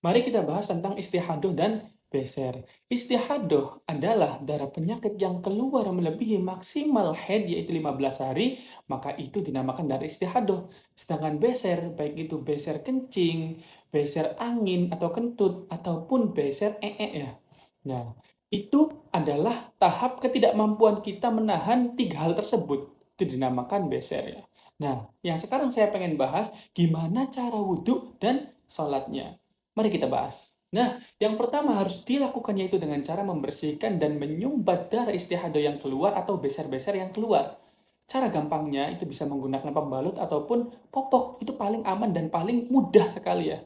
Mari kita bahas tentang istihadah dan beser. Istihadah adalah darah penyakit yang keluar melebihi maksimal haid yaitu 15 hari, maka itu dinamakan darah istihadah. Sedangkan beser, baik itu beser kencing, beser angin atau kentut, ataupun beser ya. Nah, itu adalah tahap ketidakmampuan kita menahan tiga hal tersebut. Itu dinamakan beser ya. Nah, yang sekarang saya pengen bahas, gimana cara wudhu dan sholatnya. Mari kita bahas. Nah, yang pertama harus dilakukan yaitu dengan cara membersihkan dan menyumbat darah istihadah yang keluar atau beser-beser yang keluar. Cara gampangnya itu bisa menggunakan pembalut ataupun popok. Itu paling aman dan paling mudah sekali ya.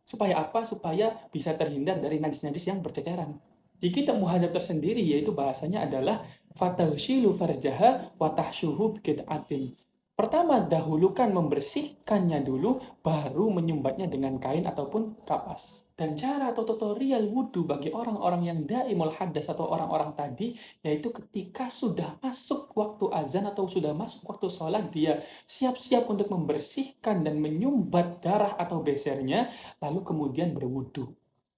Supaya apa? Supaya bisa terhindar dari najis-najis yang berceceran. Di kitab muhadzab tersendiri yaitu bahasanya adalah fatahshilu farjaha wa tahsyuhu bid'atin. Pertama, dahulukan membersihkannya dulu, baru menyumbatnya dengan kain ataupun kapas. Dan cara atau tutorial wudhu bagi orang-orang yang daimul hadas atau orang-orang tadi, yaitu ketika sudah masuk waktu azan atau sudah masuk waktu sholat, dia siap-siap untuk membersihkan dan menyumbat darah atau besernya, lalu kemudian berwudhu.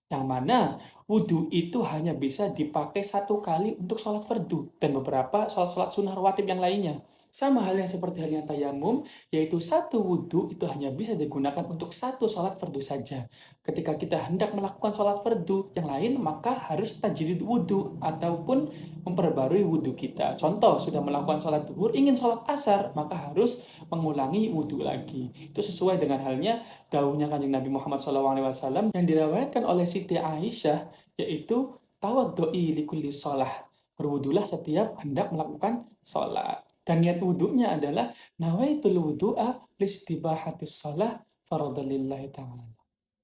Yang mana wudhu itu hanya bisa dipakai satu kali untuk sholat fardu dan beberapa sholat-sholat sunnah rawatib yang lainnya. Sama halnya seperti halnya tayamum, yaitu satu wudhu itu hanya bisa digunakan untuk satu sholat fardu saja. Ketika kita hendak melakukan sholat fardu yang lain, maka harus tajdid wudhu ataupun memperbarui wudhu kita. Contoh, sudah melakukan sholat duhur, ingin sholat asar, maka harus mengulangi wudhu lagi. Itu sesuai dengan halnya dawuhnya Kanjeng Nabi Muhammad SAW yang diriwayatkan oleh Siti Aisyah, yaitu tawaddu'i likulli shalah. Berwudulah setiap hendak melakukan sholat. Dan niat wudhunya adalah nawaitul wudu'a listibahatis shalah faradalillahi ta'ala.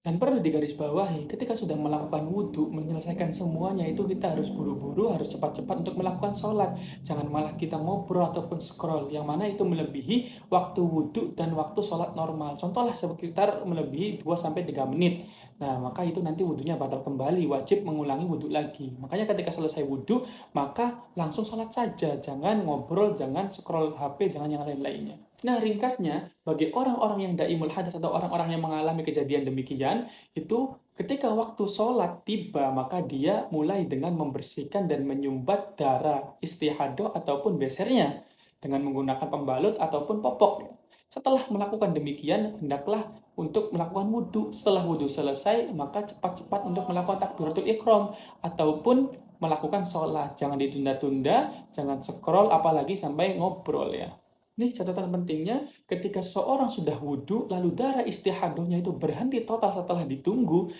Dan perlu digarisbawahi, ketika sudah melakukan wudhu, menyelesaikan semuanya itu kita harus buru-buru, harus cepat-cepat untuk melakukan sholat. Jangan malah kita ngobrol ataupun scroll, yang mana itu melebihi waktu wudhu dan waktu sholat normal. Contohlah sekitar melebihi 2-3 menit. Nah, maka itu nanti wudhunya batal kembali, wajib mengulangi wudhu lagi. Makanya ketika selesai wudhu, maka langsung sholat saja. Jangan ngobrol, jangan scroll HP, jangan yang lain-lainnya. Nah, ringkasnya, bagi orang-orang yang daimul hadas atau orang-orang yang mengalami kejadian demikian, itu ketika waktu sholat tiba, maka dia mulai dengan membersihkan dan menyumbat darah istihadah ataupun besernya dengan menggunakan pembalut ataupun popok. Setelah melakukan demikian, hendaklah untuk melakukan wudhu. Setelah wudhu selesai, maka cepat-cepat untuk melakukan takbiratul ikhram ataupun melakukan sholat. Jangan ditunda-tunda, jangan scroll, apalagi sampai ngobrol ya. Nih catatan pentingnya, ketika seorang sudah wudhu, lalu darah istihadahnya itu berhenti total setelah ditunggu,